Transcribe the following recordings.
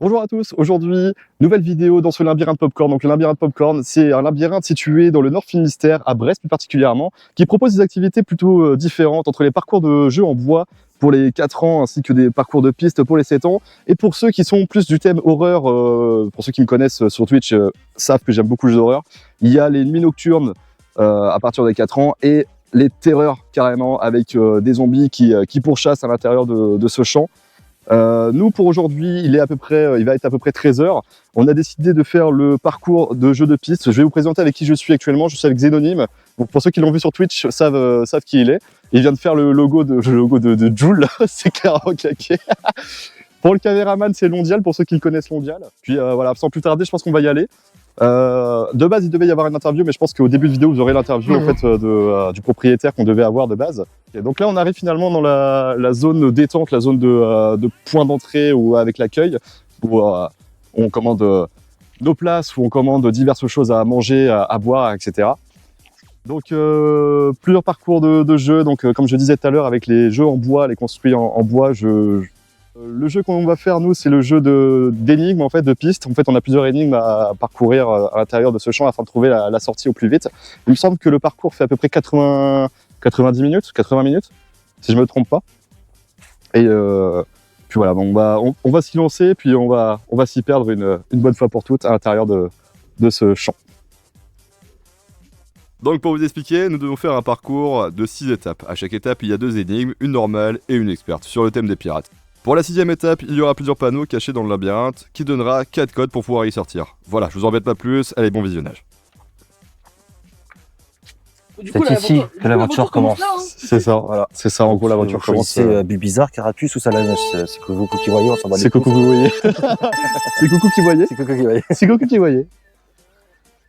Bonjour à tous, aujourd'hui, nouvelle vidéo dans ce labyrinthe popcorn. Donc le labyrinthe popcorn, c'est un labyrinthe situé dans le Nord Finistère, à Brest plus particulièrement, qui propose des activités plutôt différentes entre les parcours de jeux en bois pour les 4 ans ainsi que des parcours de piste pour les 7 ans. Et pour ceux qui sont plus du thème horreur, pour ceux qui me connaissent sur Twitch, savent que j'aime beaucoup les jeux d'horreur, il y a les nuits nocturnes à partir des 4 ans et les terreurs carrément avec des zombies qui pourchassent à l'intérieur de ce champ. Nous, pour aujourd'hui, il va être à peu près 13 h. On a décidé de faire le parcours de jeu de piste. Je vais vous présenter avec qui je suis actuellement. Je suis avec Xenonyme. Donc, pour ceux qui l'ont vu sur Twitch, savent qui il est. Il vient de faire le logo de Joule. C'est carrément claqué. Pour le caméraman, c'est Londial, pour ceux qui le connaissent, Londial. Puis voilà, sans plus tarder, je pense qu'on va y aller. De base, il devait y avoir une interview, mais je pense qu'au début de vidéo, vous aurez l'interview en fait, du propriétaire qu'on devait avoir de base. Et donc là, on arrive finalement dans la zone détente, la zone de point d'entrée ou avec l'accueil, où on commande nos places, où on commande diverses choses à manger, à boire, etc. Donc plusieurs parcours de jeux. Donc comme je disais tout à l'heure, avec les jeux en bois, les construits en bois, le jeu qu'on va faire, nous, c'est le jeu d'énigmes, en fait, de pistes. En fait, on a plusieurs énigmes à parcourir à l'intérieur de ce champ afin de trouver la sortie au plus vite. Il me semble que le parcours fait à peu près 90 minutes, 80 minutes, si je me trompe pas. Et puis voilà, on va s'y lancer, puis on va s'y perdre une bonne fois pour toutes à l'intérieur de ce champ. Donc pour vous expliquer, nous devons faire un parcours de 6 étapes. À chaque étape, il y a 2 énigmes, une normale et une experte, sur le thème des pirates. Pour la 6e étape, il y aura plusieurs panneaux cachés dans le labyrinthe qui donnera 4 codes pour pouvoir y sortir. Voilà, je vous embête pas plus, allez, bon visionnage. C'est ici que l'aventure commence. C'est ça, voilà. C'est ça, en gros, l'aventure commence. C'est Bulbizarre, Carapuce ou Salamèche. C'est Coucou qui voyait, on s'en bat les C'est Coucou qui voyait. C'est Coucou qui voyait. C'est Coucou qui voyait. C'est Coucou qui voyait.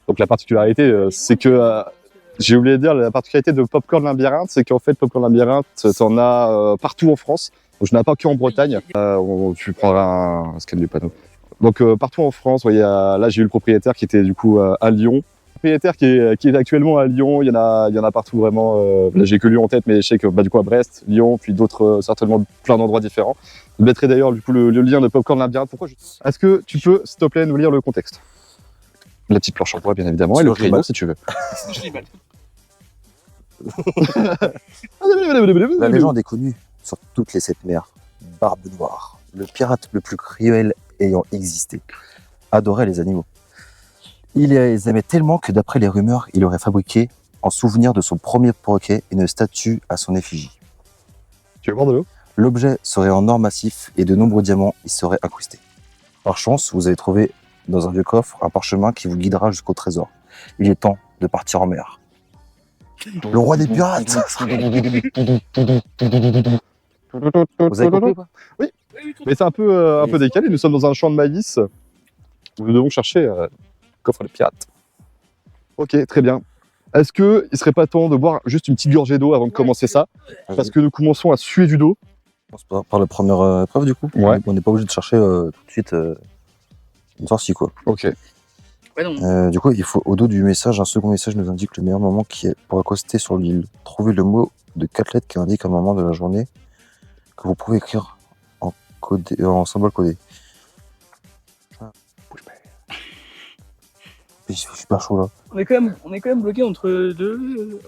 Donc la particularité, c'est que, j'ai oublié de dire, la particularité de Popcorn Labyrinthe, c'est qu'en fait, Popcorn Labyrinthe, t'en as partout en France. Donc, je n'en ai pas qu'en Bretagne. Tu prendras un scan du panneau. Donc partout en France, là j'ai eu le propriétaire qui était du coup à Lyon. Le propriétaire qui est actuellement à Lyon, il y en a partout vraiment. Là j'ai que Lyon en tête, mais je sais que du coup à Brest, Lyon, puis d'autres certainement plein d'endroits différents. Je mettrai d'ailleurs du coup le lien de Popcorn Labyrinthe. Est-ce que tu peux, s'il te plaît, nous lire le contexte? La petite planche en bois, bien évidemment, et le crayon si tu veux. La légende est connue sur toutes les 7 mers. Barbe Noire, le pirate le plus cruel ayant existé, adorait les animaux. Il les aimait tellement que d'après les rumeurs, il aurait fabriqué, en souvenir de son premier perroquet, une statue à son effigie. Tu veux boire de l'eau? L'objet serait en or massif et de nombreux diamants y seraient incrustés. Par chance, vous avez trouvé dans un vieux coffre un parchemin qui vous guidera jusqu'au trésor. Il est temps de partir en mer. Le roi des pirates. Vous avez compris, quoi? Oui, mais c'est un peu décalé. Nous sommes dans un champ de maïs où nous devons chercher coffre de pirates. Ok, très bien. Est-ce qu'il ne serait pas temps de boire juste une petite gorgée d'eau avant de commencer ça? Parce que nous commençons à suer du dos. On commence par la première épreuve, du coup. Ouais. On n'est pas obligé de chercher tout de suite une sortie, quoi. Ok. Du coup, il faut, au dos du message, un second message nous indique le meilleur moment qui est pour accoster sur l'île. Trouvez le mot de 4 lettres qui indique un moment de la journée que vous pouvez écrire en symbole codé. Je suis super chaud là. On est quand même bloqué entre deux.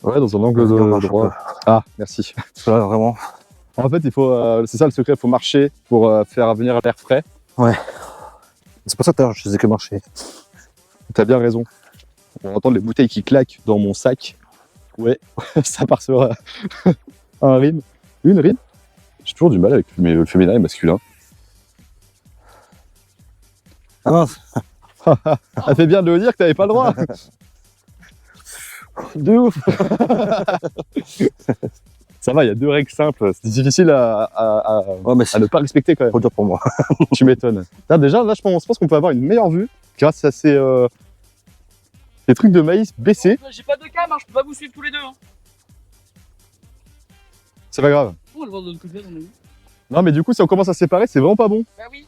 Ouais, dans un angle de droit. Ah, merci. Là, vraiment. En fait, il faut, c'est ça le secret, il faut marcher pour faire venir l'air frais. Ouais. C'est pour ça que je faisais que marcher. T'as bien raison. On entend les bouteilles qui claquent dans mon sac. Ouais, ça part sur un rime. Une rime. J'ai toujours du mal avec le féminin et masculin. Ah mince. Ça fait bien de le dire que t'avais pas le droit. De ouf. Ça va, il y a 2 règles simples. C'est difficile à ne pas respecter quand même. Trop dur pour moi. Tu m'étonnes. Déjà, là, je pense qu'on peut avoir une meilleure vue grâce à ces trucs de maïs baissés. J'ai pas de cam, hein, je peux pas vous suivre tous les deux. Hein. C'est pas grave. On va le voir de l'autre côté, on a vu. Non, mais du coup, si on commence à se séparer, c'est vraiment pas bon. Bah oui.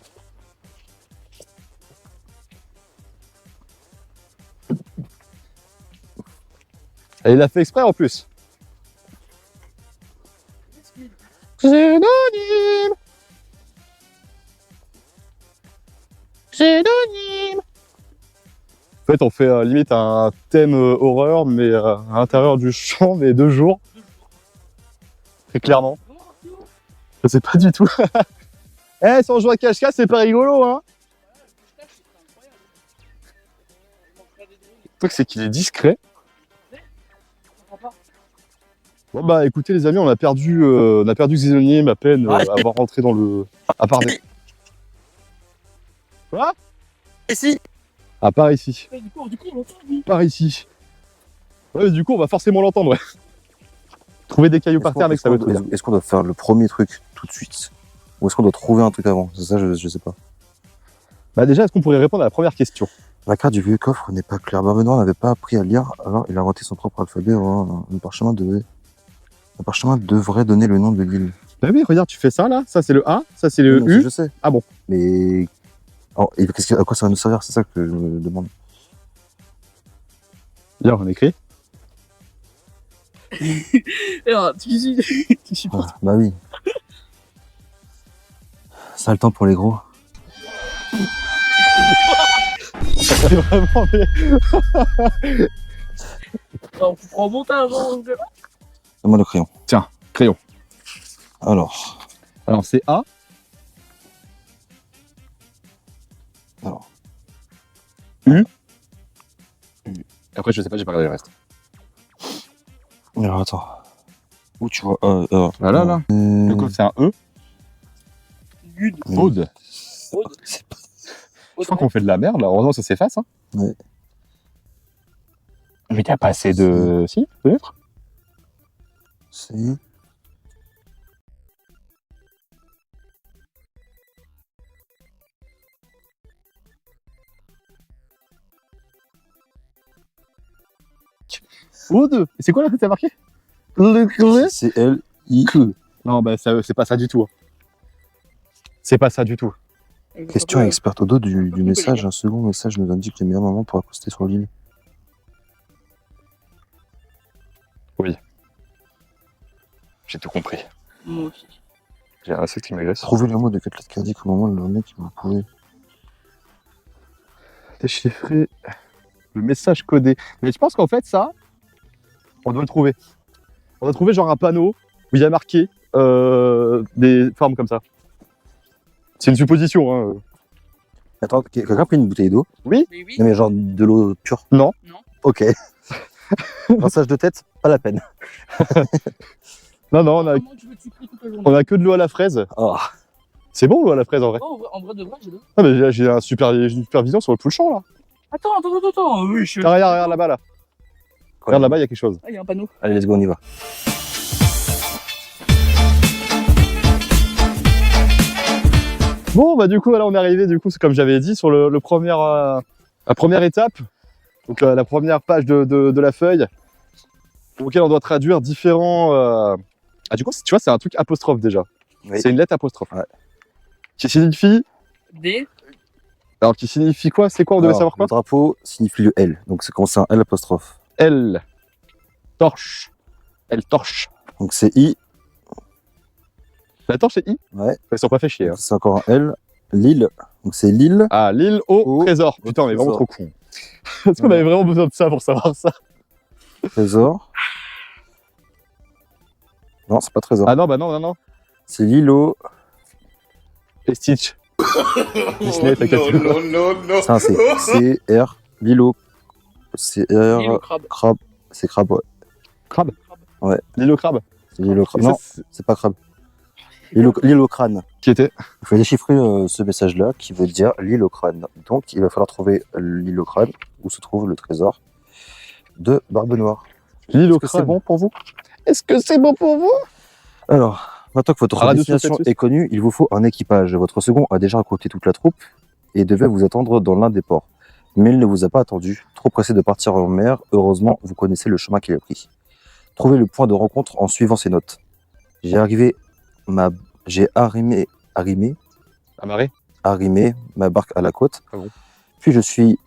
Et il l'a fait exprès en plus. Xenonyme. Synonyme. En fait, on fait limite un thème horreur, mais à l'intérieur du champ, mais 2 jours. Très clairement. Je sais pas du tout. Eh, si on joue à cache-cache, c'est pas rigolo, hein. Le truc, c'est qu'il est discret. Bon bah écoutez les amis, on a perdu Xenonyme à peine avoir rentré dans le... À part des... Quoi? Ici. À part ici. Du coup, on l'entend, lui. Par ici. Ouais, mais du coup, on va forcément l'entendre, ouais. Trouver des cailloux par terre, mec, ça va être trop bien. Est-ce qu'on doit faire le premier truc tout de suite? Ou est-ce qu'on doit trouver un truc avant? C'est ça, je sais pas. Bah déjà, est-ce qu'on pourrait répondre à la première question? La carte du vieux coffre n'est pas claire. Benoît n'avait pas appris à lire, alors il a inventé son propre alphabet. Le parchemin devrait donner le nom de l'île. Bah oui, regarde, tu fais ça, là. Ça, c'est le A, ça, c'est le Oui, U. je sais. Ah bon. Mais et à quoi ça va nous servir? C'est ça que je me demande. Là, on écrit. Alors, tu supportes. Ah, bah oui. Ça a le temps pour les gros. C'est vraiment... On prend au montage, hein. Donne-moi le crayon. Tiens, crayon. Alors, C'est A. U. Après, je sais pas, j'ai pas regardé le reste. alors attends. Où tu vois Voilà, là. Le coffre, c'est un E. Good. Aude. Aude. Je crois qu'on fait de la merde, là. Heureusement, ça s'efface. Hein. Ouais. Mais t'as pas assez de... Si, peut-être. Si. Aude. Et c'est quoi, là, que t'as marqué? C'est L-I. Non, bah, c'est pas ça du tout. Hein. C'est pas ça du tout. Question experte. Au dos du message, un second message nous indique les meilleurs moments pour accoster sur l'île. J'ai tout compris. Moi aussi. J'ai un insecte qui m'agresse. Trouvez le mot de quatre lettres cardiaques au moment de le mec, vous pouvez. Déchiffrer le message codé. Mais je pense qu'en fait, ça, on doit le trouver. On doit trouver genre un panneau où il y a marqué des formes comme ça. C'est une supposition. Hein. Attends, quelqu'un a pris une bouteille d'eau? Mais oui. Non, mais genre de l'eau pure? Non. Non. Ok. Massage de tête, pas la peine. Non, Comment tu veux te sucrer toute la journée? on a que de l'eau à la fraise. Oh. C'est bon l'eau à la fraise en vrai. Oh, en vrai de vrai, j'ai deux. Ah, mais j'ai une super vision sur tout le champ là. Attends. Oui, je suis. Ah, regarde là-bas là. Regarde là-bas, il y a quelque chose. Ah, il y a un panneau. Allez, let's go, on y va. Bon, bah du coup, là on est arrivé, du coup, c'est comme j'avais dit, sur la première étape. Donc la première page de la feuille, auquel on doit traduire différents... Ah du coup, tu vois, c'est un truc apostrophe déjà. Oui. C'est une lettre apostrophe. Ouais. Qui signifie... D. Alors, qui signifie quoi? C'est quoi? On devait Alors, savoir quoi? le drapeau signifie le L, donc c'est commencé un L apostrophe. L. Torche. L torche. Donc c'est I, La torche, c'est I? ouais. Ils sont pas fait chier. Hein. C'est encore un L. L'île, donc c'est l'île. Ah, l'île au Au trésor. Putain, on est vraiment trésor. trop con. Est-ce qu'on avait vraiment besoin de ça pour savoir ça? Trésor. Non, c'est pas trésor. Ah non, bah non. C'est l'île au. Et Stitch. Disney, t'inquiète. C'est un C. C, R, l'île au. C'est Et le R, crabe. crabe. C'est crabe, ouais. Crabe. Ouais. L'île au crabe. C'est l'île au crabe. Et ça, Non, c'est pas crabe. L'île au crâne. qui était? Il faut déchiffrer ce message-là qui veut dire l'île au crâne. Donc, il va falloir trouver l'île au crâne où se trouve le trésor de Barbe Noire. L'île au Est-ce que c'est crâne. bon pour vous? Est-ce que c'est bon pour vous? Alors, maintenant que votre Radio destination Sud, est connue, il vous faut un équipage. Votre second a déjà recruté toute la troupe et devait vous attendre dans l'un des ports. Mais il ne vous a pas attendu, trop pressé de partir en mer. Heureusement, vous connaissez le chemin qu'il a pris. Trouvez le point de rencontre en suivant ces notes. J'ai arrimé Amarré. ma barque à la côte. Ah bon. Puis je suis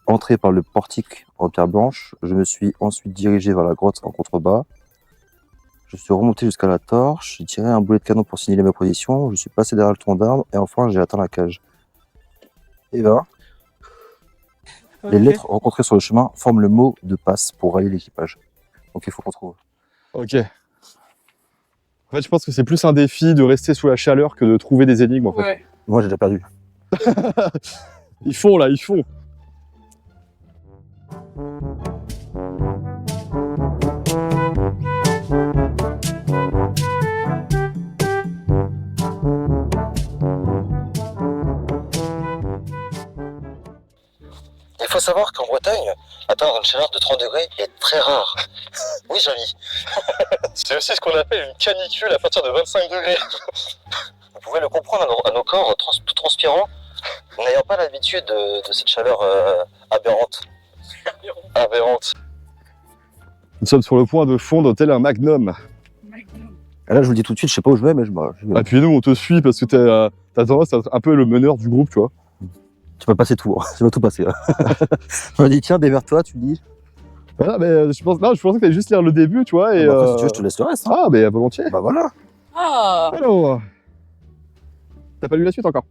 entré par le portique en pierre blanche. Je me suis ensuite dirigé vers la grotte en contrebas. Je suis remonté jusqu'à la torche. J'ai tiré un boulet de canon pour signaler ma position. Je suis passé derrière le tronc d'arbre et enfin j'ai atteint la cage. Et ben, les lettres rencontrées sur le chemin forment le mot de passe pour rallier l'équipage. Donc il faut qu'on trouve. Ok. En fait, je pense que c'est plus un défi de rester sous la chaleur que de trouver des énigmes, en fait. Ouais. Moi j'ai déjà perdu. Ils font, là, ils font. Il faut savoir qu'en Bretagne, atteindre une chaleur de 30 degrés est très rare. Oui, Jamy. C'est aussi ce qu'on appelle une canicule à partir de 25 degrés. Vous pouvez le comprendre à nos corps tout transpirants, n'ayant pas l'habitude de cette chaleur aberrante. Aberrante. Nous sommes sur le point de fondre tel un magnum. Et là, je vous le dis tout de suite, je sais pas où je vais, mais Ah, puis nous, on te suit parce que t'as tendance à être un peu le meneur du groupe, tu vois. tu peux passer tout. Tu vas tout passer. Je me dis, tiens, démerde-toi, tu dis. Voilà, mais je pensais que t'allais juste lire le début, tu vois. Et, Bah, après, si tu veux, je te laisse le reste. Hein. Ah, mais volontiers. Bah voilà. Ah. Alors. T'as pas lu la suite encore?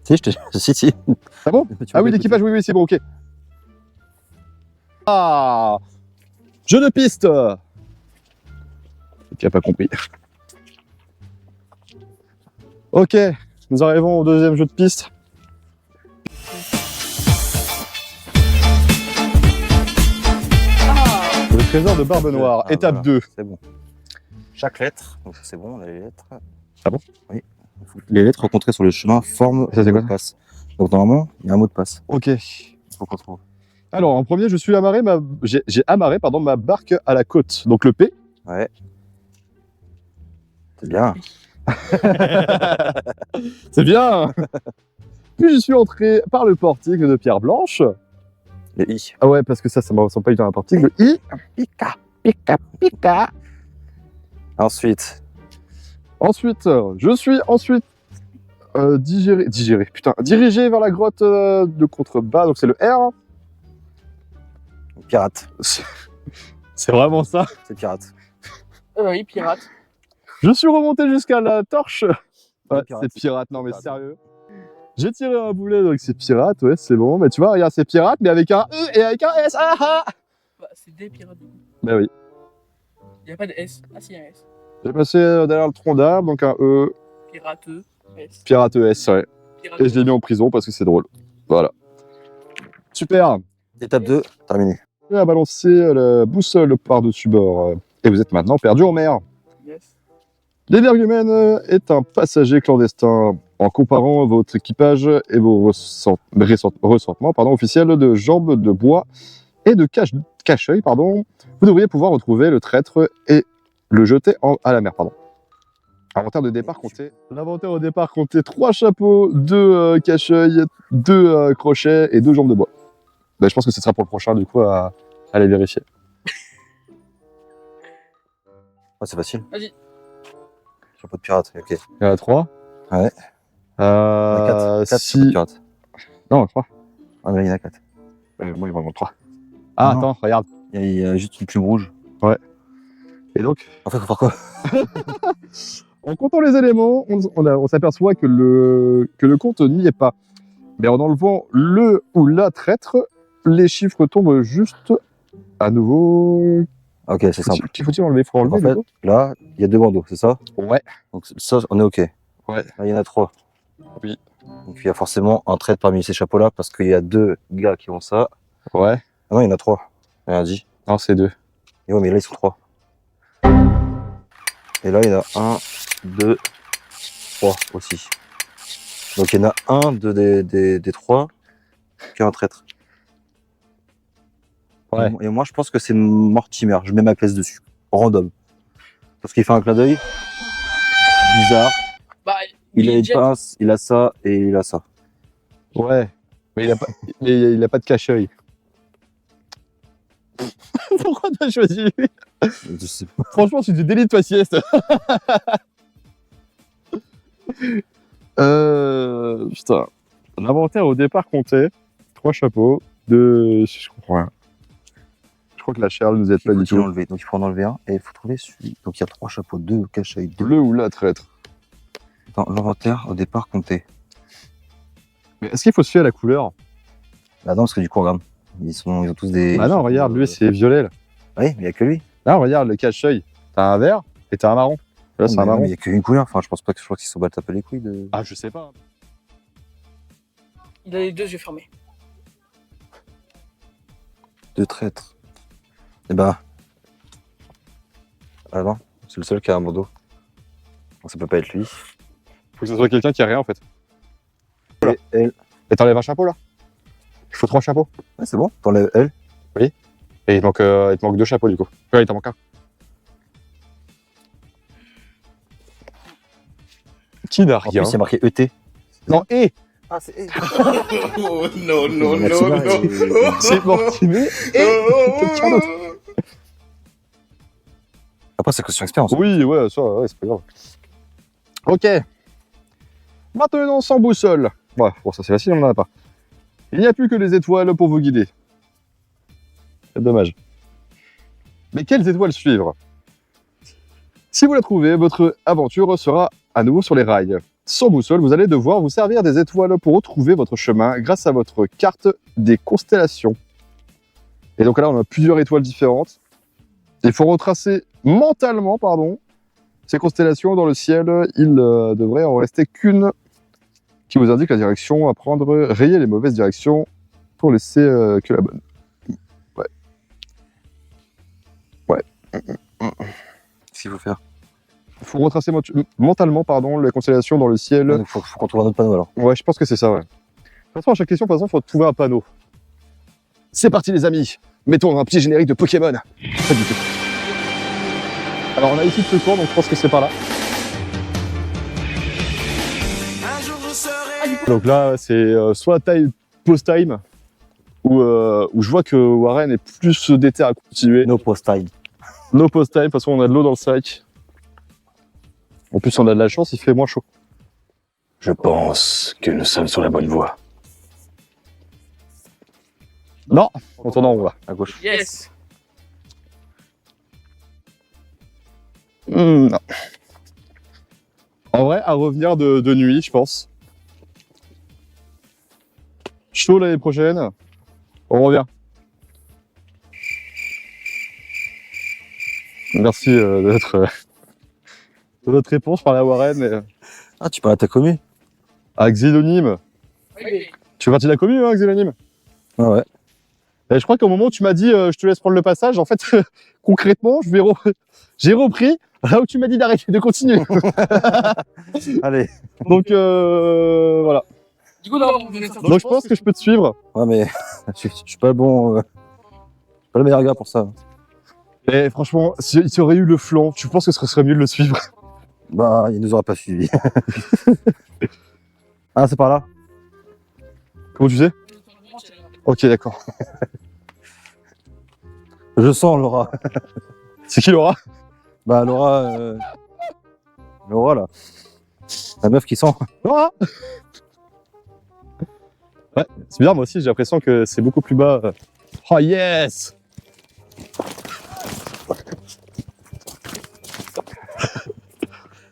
Si, si. Ah bon? Tu Ah peux oui, écouter. l'équipage, oui, c'est bon, ok. Ah! Jeu de piste! Tu n'as pas compris. Ok, nous arrivons au deuxième jeu de piste. Ah. Le trésor de Barbe Noire, Ah, étape voilà. 2. C'est bon. Chaque lettre, donc c'est bon, on a les lettres. Ah bon? Oui. Les lettres rencontrées sur le chemin forment Ça, c'est le quoi? mot de passe. Donc normalement, il y a un mot de passe. Ok. Il faut qu'on trouve. Alors, en premier, j'ai amarré ma barque à la côte. Donc le P. Ouais. C'est bien. C'est bien. Puis je suis entré par le portique de pierre blanche. Le I. Ah ouais, parce que ça me ressemble pas du tout à un portique. Le I. Pika, pika, pika. Ensuite, Ensuite, je suis dirigé vers la grotte de contrebas. Donc c'est le R. pirate. C'est vraiment ça. C'est pirate. Oui, pirate. Je suis remonté jusqu'à la torche. Ouais, pirate, c'est pirate. Non mais pirate. sérieux. J'ai tiré un boulet, donc c'est pirate. Ouais, c'est bon. Mais tu vois, regarde, c'est pirate, mais avec un E et avec un S. Ah ah. Bah, c'est des pirates du coup. Bah oui. Il n'y a pas de S. Ah si, il y a un S. J'ai passé derrière le tronc d'arbre, donc un E. Pirateux. S. Pirate ES, ouais. Pirateux. Et je l'ai mis en prison parce que c'est drôle. Voilà. Super. Étape 2, terminé. Je vais balancer la boussole par-dessus bord. Et vous êtes maintenant perdu en mer. Yes. L'énergumène est un passager clandestin. En comparant votre équipage et vos ressortiments officiels de jambes de bois et de cache-œil, vous devriez pouvoir retrouver le traître et le jeter à la mer. Inventaire de départ comptait. L'inventaire au départ comptait 3 chapeaux, 2 cache-œil, 2 crochets et 2 jambes de bois. Ben, je pense que ce sera pour le prochain, du coup, à aller vérifier. Oh, c'est facile. Vas-y. Chapeau de pirate, ok. Il y en a 3. Ouais. Il y en a 4 chapeaux de Si... pirate. Non, 3. Ah, mais là, il y en a 4. Moi, il m'en manque 3. Ah, Non. attends, regarde. Il y a juste une plume rouge. Et donc, En fait, faut faire quoi? en comptant les éléments, on s'aperçoit que le compte n'y est pas. Mais en enlevant le ou la traître, les chiffres tombent juste à nouveau. Ok, c'est simple. Qu'il faut-il enlever? Faut enlever En fait, le dos. là, il y a 2 bandeaux, c'est ça? Ouais. Donc ça, on est ok. Ouais. Là, il y en a 3. Oui. Donc il y a forcément un traître parmi ces chapeaux-là parce qu'il y a 2 gars qui ont ça. Ouais. Ah non, il y en a 3. Rien dit. Non, c'est 2. Et ouais, mais là, ils sont 3. Et là, il y en a 1, 2, 3 aussi. Donc il y en a un des 3 qui a un traître. Ouais. Et moi, je pense que c'est Mortimer. Je mets ma pièce dessus. Random. Parce qu'il fait un clin d'œil. Bizarre. Bah, Il a une jet. pince, il a ça et il a ça. Ouais. Mais il a pas de cache-œil. Pourquoi t'as choisi lui? Je sais pas. Franchement, c'est du délit de ta sieste. Putain. L'inventaire au départ comptait 3 chapeaux, 2. Je comprends rien. Je crois que la Charles nous aide pas Il du faut tout. l'enlever. Donc il faut en enlever un et il faut trouver celui. Donc il y a 3 chapeaux, 2 cache-œil, 2. Le ou la traître. Dans l'inventaire au départ comptait Mais est-ce qu'il faut se fier à la couleur? Bah non, parce que du coup, regarde. Ils ont tous des. Ah non, regarde, lui c'est violet là. Oui, mais il n'y a que lui. Là, regarde le cache-œil. T'as un vert et t'as un marron. Là, c'est un Mais marron. il n'y a qu'une couleur. Enfin, je pense pas que je crois qu'ils se sont battus taper les couilles de. Ah, je sais pas. Il a les deux yeux fermés. Deux traîtres. Et bah. Ah non, c'est le seul qui a un bandeau. Donc ça peut pas être lui. Faut que ce soit quelqu'un qui a rien en fait. Et elle. Et t'enlèves un chapeau là? Il faut 3 chapeaux. Ouais, c'est bon, t'enlèves elle. Et il te manque 2 chapeaux du coup. Ouais, il t'en manque un. Qui n'a En rien? plus, il y a marqué ET. Non, et Ah, c'est E. Oh non, non, Maxima, non, non. c'est Mortimer et quelqu'un d'autre. Après, c'est question expérience. Oui, ouais, ça, ouais, c'est pas grave. Ok. Maintenant, sans boussole. Ouais, bon, ça c'est facile, on n'en a pas. Il n'y a plus que les étoiles pour vous guider. C'est dommage. Mais quelles étoiles suivre? Si vous la trouvez, votre aventure sera à nouveau sur les rails. Sans boussole, vous allez devoir vous servir des étoiles pour retrouver votre chemin grâce à votre carte des constellations. Et donc là, on a plusieurs étoiles différentes. Il faut retracer mentalement, ces constellations dans le ciel. Il devrait en rester qu'une qui vous indique la direction à prendre. Rayez les mauvaises directions pour laisser que la bonne. Ouais. Qu'est-ce qu'il faut faire? Il faut retracer mentalement les constellations dans le ciel. Il faut qu'on trouve un autre panneau alors. Ouais, je pense que c'est ça, ouais. De toute façon, à chaque question, il faut trouver un panneau. C'est parti, les amis. Mettons un petit générique de Pokémon. Pas du tout. Alors, on a ici de secours, donc je pense que c'est par là. Donc là, c'est soit time, post-time, où je vois que Warren est plus déter à continuer. No post time. No post-time, de toute façon, on a de l'eau dans le sac. En plus, on a de la chance, il fait moins chaud. Je pense que nous sommes sur la bonne voie. Non, on tourne en rond là. À gauche. Yes. Non. En vrai, à revenir de nuit, je pense. Chaud l'année prochaine. On revient. Merci de votre réponse. Je parlais à Warren et Ah, tu parles à ta commu? à Xélonyme. Oui. Tu fais partie de la commune, hein, Xélonyme? Ah ouais. Et je crois qu'au moment où tu m'as dit je te laisse prendre le passage, en fait, concrètement, j'ai repris là où tu m'as dit d'arrêter, de continuer. Allez. Donc voilà. Du coup, non, vous êtes sorti. Donc je pense que je peux te suivre. Ouais, mais je suis pas le bon. Je suis pas le meilleur gars pour ça. Et franchement, si tu aurais eu le flanc, tu penses que ce serait mieux de le suivre? Bah, il nous aura pas suivis. Ah, c'est par là? Comment tu sais? Ok, d'accord. Je sens Laura. C'est qui Laura? Bah, Laura. Laura, là. La meuf qui sent. Laura? Ouais, c'est bizarre, moi aussi, j'ai l'impression que c'est beaucoup plus bas. Oh yes!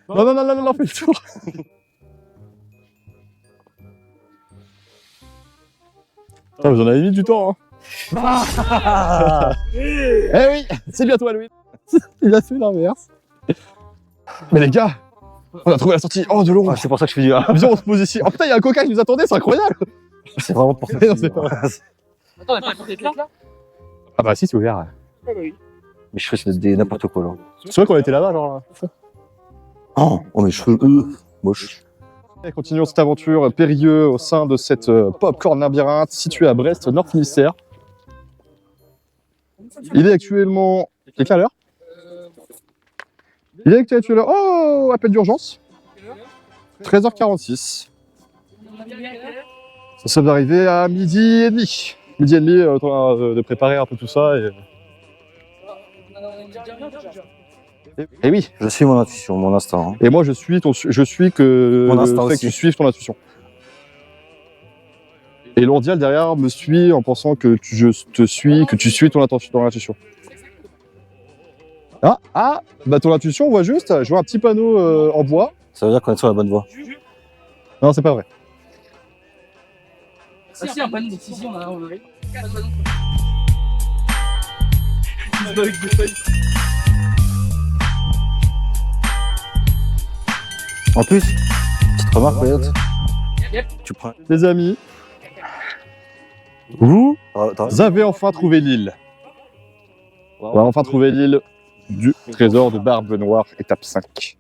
Non, fais le tour. Putain, vous en avez mis du temps, hein. Eh oui, c'est bien toi, Louis. Il a fait l'inverse. Mais les gars, on a trouvé la sortie. Oh, de l'ombre. Ah, c'est pour ça que je fais du. Viens, on se pose ici. Oh putain, il y a un coca qui nous attendait, c'est incroyable. C'est vraiment pour ça. Mais non, c'est pas vrai. Attends, on est pas censé être là? Ah bah si, c'est ouvert. Ah bah oui. Mes cheveux, c'est n'importe quoi, là. C'est vrai qu'on était là-bas, genre là. Oh, mes cheveux, moche. Et continuons cette aventure périlleuse au sein de cette popcorn labyrinthe située à Brest, Nord Finistère. Il est actuellement. C'est quelle heure? Il est actuellement. Oh, appel d'urgence. 13h46. Nous sommes arrivés à midi et demi. Midi et demi, en train de préparer un peu tout ça. Et oui. Je suis mon intuition, mon instinct. Hein. Et moi, je suis que Mon instinct le fait aussi. que tu suives ton intuition. Et l'ordial derrière me suit en pensant que je te suis, que tu suis ton intuition. Bah ton intuition, on voit juste, je vois un petit panneau en bois. Ça veut dire qu'on est sur la bonne voie. Non, c'est pas vrai. Ah si, un panneau, si, on a un. En plus, petite remarque, Coyote. Yep. Tu prends. Les amis, vous Attends, avez enfin trouvé l'île. On a enfin trouvé l'île du trésor de Barbe Noire, étape 5.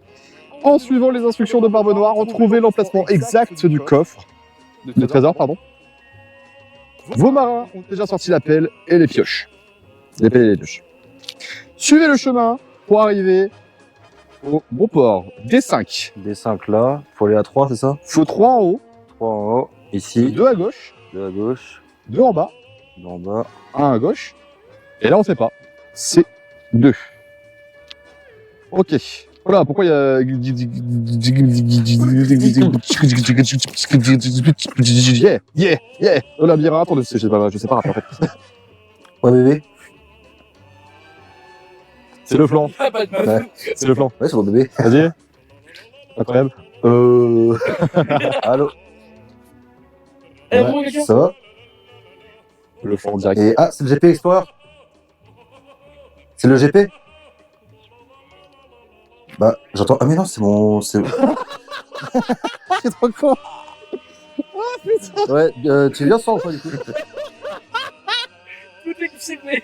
En suivant les instructions de Barbe Noire, retrouvez l'emplacement exact du coffre, du trésor, pardon. Vos marins ont déjà sorti la pelle et les pioches. Les pelles et les pioches. Suivez le chemin pour arriver au bon port. D5. des 5 là. Faut aller à 3, c'est ça? Faut 3 en haut, 3 en haut. Ici. 2 à gauche, 2 à gauche. 2 en bas, 2 en bas. 1 à gauche. Et là, on sait pas. C'est 2. Ok. Voilà, pourquoi il y a... Yeah. Au labyrinthe, je sais pas rappeler, en fait. Ouais, bébé. C'est le flanc. Ouais, C'est le flanc. ouais c'est mon bébé. Vas-y. Incroyable. Allô. Eh, Ouais, bon, les gars. ça va? Le flanc direct. Et ah, c'est le GP Explorer. C'est le GP? Bah, j'entends. Ah, mais non, c'est mon. C'est trop con. Ouais, tu viens sans quoi du coup? Tout est secret.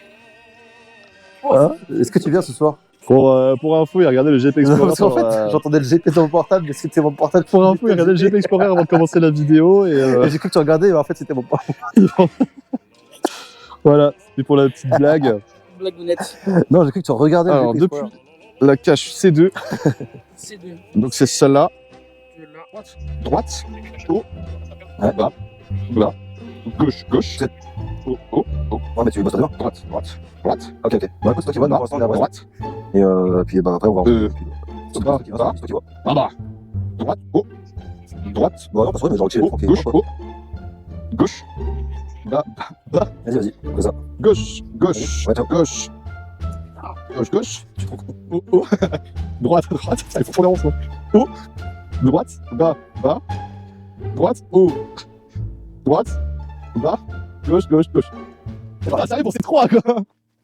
Hein? Est-ce que tu viens ce soir? Pour info, il a regardé le GP Explorer. Parce qu'en fait, j'entendais le GP dans mon portable, mais c'était mon portable. Pour info, il a regardé le GP Explorer avant de commencer la vidéo. Et Et j'ai cru que tu regardais, mais en fait, c'était mon portable. voilà, c'était pour la petite blague. Blagounette. Non, j'ai cru que tu regardais Alors, le GP Explorer. depuis la cache C2, C'est deux. donc c'est celle-là. Tu veux là. Droite, haut, Ouais. bas, bas, gauche, gauche, haut, haut, haut, Ouais, mais tu veux bosser demain? droite, droite, droite, Ok, ok. Bah, écoute, c'est toi qui vois, bas, pour l'instant, on est à Brest. droite, Et puis, bah, après, on va voir. Euh, C'est bas, toi qui vois, c'est toi qui vois. bas, droite, haut, droite, Bon, non, pas trop, mais genre, chill, haut, tranquille. gauche, haut, gauche, bas, Vas-y, comme ça. gauche, gauche, Ouais, ciao. gauche, gauche, gauche, haut, haut, droite, droite, ça faut tourner en rond. Haut, droite, bas, bas, droite, haut, droite, bas, gauche, gauche, gauche. Ah, ça y est, bon, c'est 3 quoi.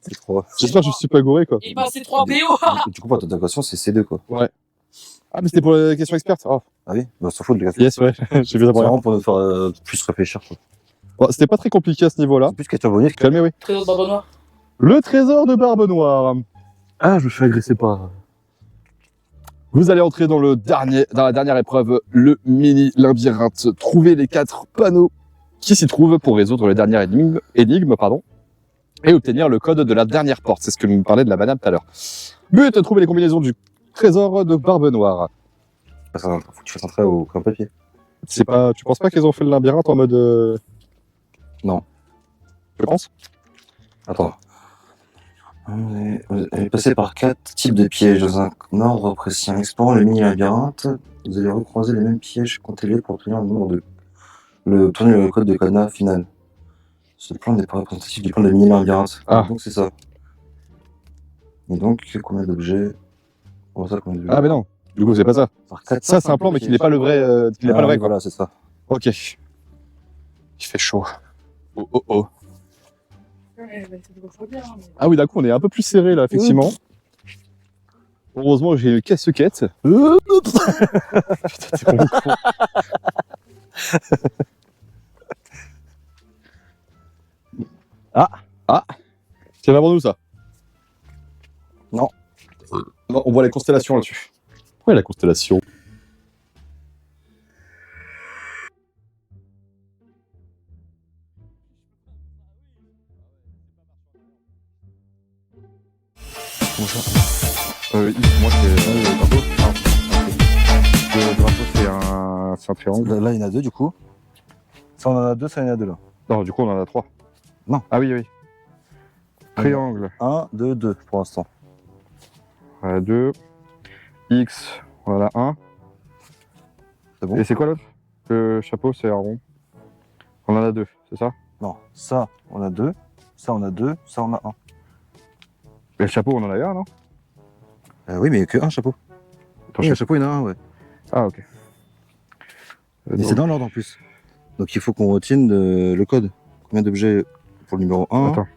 C'est trop. J'espère que je suis pas gouré quoi. Il passe 3 PO. Du coup, pour ta question, c'est C2, quoi. Ah, mais c'était pour la question experte. Oh, Ah oui? Bah, s'en fout de la question. yes, ouais, j'ai vu ça C'est pour rien. vraiment pour nous faire plus réfléchir, quoi. Bon, c'était pas très compliqué à ce niveau-là. C'est plus question bonus que. Calmez, oui. Trésor de Barbe Noire. Le trésor de Barbe Noire. Ah, je me fais agresser par. Vous allez entrer dans la dernière épreuve, le mini labyrinthe. Trouvez les 4 panneaux qui s'y trouvent pour résoudre la dernière énigme, et obtenir le code de la dernière porte. C'est ce que nous parlait de la banane tout à l'heure. But, trouver les combinaisons du trésor de Barbe Noire. Faut que tu fasses un trait au crayon papier. C'est pas, tu penses pas qu'ils ont fait le labyrinthe en mode Non. Je pense. Attends. Vous allez passer par 4 types de pièges dans un ordre précis. En explorant le mini-labyrinthe, vous allez recroiser les mêmes pièges, comptez-les pour obtenir le nombre de. Obtenir le code de cadenas final. Ce plan n'est pas représentatif du plan de mini-labyrinthe. Ah. Donc c'est ça. Et donc, combien d'objets? Comment ça, combien d'objets? Ah, mais non. Du coup, c'est pas ça. Par 4 Ça, c'est un plan, mais qui n'est pas le vrai, qui n'est pas le vrai, quoi. Voilà, c'est ça. Ok. Il fait chaud. Oh, oh, oh. Ouais, bah, c'est trop bien. Mais... Ah oui, d'un coup, on est un peu plus serré, là, effectivement. Heureusement que j'ai une casse-quête. Putain, t'es vraiment con. Ah. C'est vraiment nous, ça? Non. Non, on voit la constellation là-dessus. Pourquoi la constellation? Moi, c'est drapeau. Le drapeau, c'est un triangle. Là, il y en a 2 du coup. Ça, on en a 2, ça, il y en a 2 là. Non, du coup, on en a 3. Non. Ah oui, oui. Triangle. 1, 2, 2 pour l'instant. Voilà, 2. X, voilà, 1. C'est bon? Et c'est quoi l'autre? Le chapeau, c'est un rond. On en a 2, c'est ça? Non, ça, on a 2. Ça, on a 2. Ça, on a 1. Et le chapeau, on en a un, non? Oui, mais que un chapeau. Attends, Oui, un chapeau, il y en a un, ouais. Ah, ok. Et c'est dans l'ordre en plus. Donc il faut qu'on retienne le code. Combien d'objets pour le numéro 1? Attends.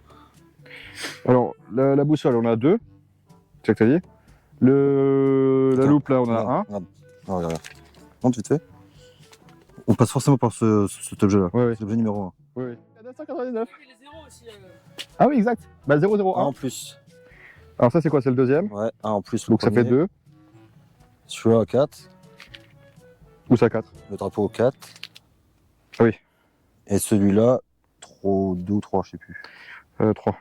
Alors, la boussole, on a 2. C'est ça que t'as dit. La Attends. loupe, là, on a Non, 1. regarde. Non, regarde. Monte vite fait. On passe forcément par cet objet-là. Ouais, ouais. C'est l'objet numéro 1. Oui, oui. 999. Il est 0 aussi. Ah oui, exact. Bah, 001. 1 en plus. Alors, ça, c'est quoi? C'est le deuxième. Ouais, 1 en plus. Donc, ça fait 2. Celui-là 4. Ou ça 4. Le drapeau 4. Ah oui. Et celui-là, 2 ou 3, je sais plus. 3.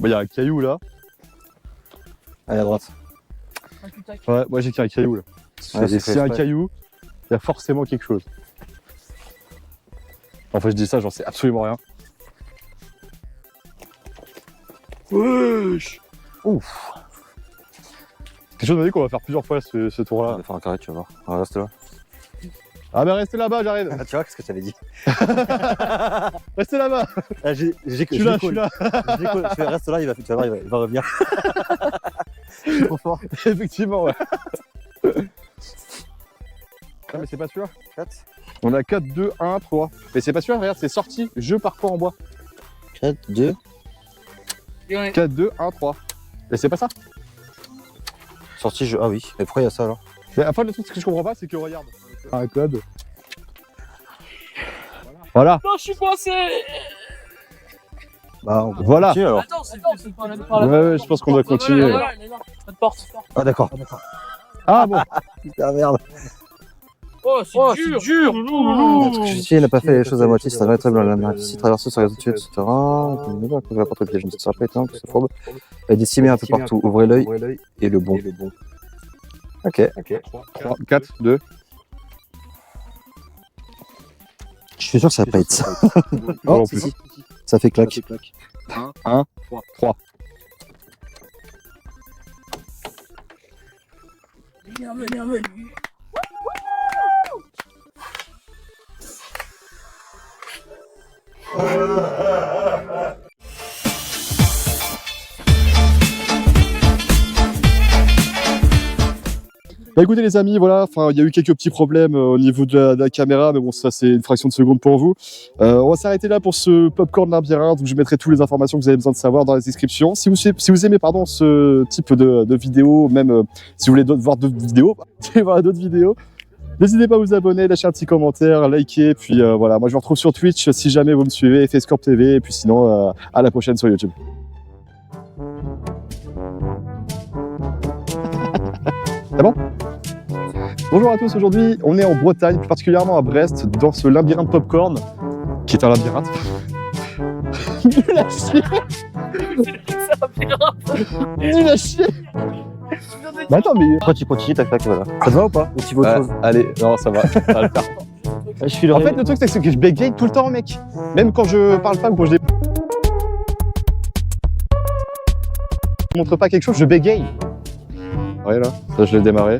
Bah, il y a un caillou là. Allez, à droite. Ouais, moi j'ai qu'un caillou là. Ouais, c'est S'il fait y a un exprès. caillou, il y a forcément quelque chose. En fait, je dis ça, j'en sais absolument rien. Wesh. Ouf. T'es chaud de me dire qu'on va faire plusieurs fois ce On tour-là. va faire un carré, tu vas voir. On reste là. Ah, mais restez là-bas, j'arrive. Ah, tu vois, qu'est-ce que je t'avais dit? Restez là-bas. Ah, Je suis là, je suis là. Je fais reste là, tu vas voir, il va revenir. C'est trop fort. Effectivement, ouais. Ah, mais c'est pas sûr. 4. On a 4, 2, 1, 3. Mais c'est pas sûr, regarde, c'est sorti. Jeu parcours en bois. 4, 2. 4, 2, 1, 3. Et c'est pas ça. Sorti jeu. Ah oui. Mais pourquoi il y a ça alors? Mais enfin, le truc que je comprends pas, c'est que regarde. Un code. Voilà. Non, je suis coincé. Bah, on Voilà. continue, alors. Attends, c'est pas la Ouais, je pense qu'on doit continuer. Voilà, il est là. Pas de porte. Ah, d'accord. Ah bon. Putain, merde. Oh, c'est dur. Parce que Justifié n'a pas fait les choses à moitié, c'est très bien. La ici traverser sur les autres etc. Quand je apporte le piège, je ne sais pas éteindre, que c'est fourbe. Elle est dissimée un peu partout. Ouvrez l'œil et le bon. Ok. 3, 4, 2. Je suis sûr que ça va pas être ça. Oh, en si, plus. si. Ça fait claque. 1, 3. Bienvenue. Bah écoutez les amis, voilà, enfin il y a eu quelques petits problèmes au niveau de la caméra, mais bon ça c'est une fraction de seconde pour vous. On va s'arrêter là pour ce Popcorn Labyrinthe, donc je mettrai toutes les informations que vous avez besoin de savoir dans la description. Si vous aimez pardon ce type de vidéo, même si vous voulez voir d'autres vidéos, n'hésitez pas à vous abonner, lâcher un petit commentaire, liker, puis voilà, moi je vous retrouve sur Twitch si jamais vous me suivez, Fescorp TV, et puis sinon à la prochaine sur YouTube. C'est bon ? Bonjour à tous, aujourd'hui on est en Bretagne, plus particulièrement à Brest, dans ce labyrinthe popcorn, qui est un labyrinthe. Nul à chier. Nul à chier. Bah attends mais... Après, tu continues, tac, tac, voilà. Ça te va ou pas? Ou tu veux autre chose? Allez, non ça va, ça va le faire. Je suis le En fait le truc c'est que je bégaye tout le temps mec. Même quand je parle pas ou quand je montre pas quelque chose, je bégaye. Ouais là, ça je l'ai démarré.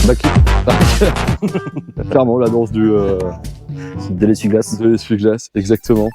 Bah, clairement la danse du de l'essuie-glace. de l'essuie-glace, exactement.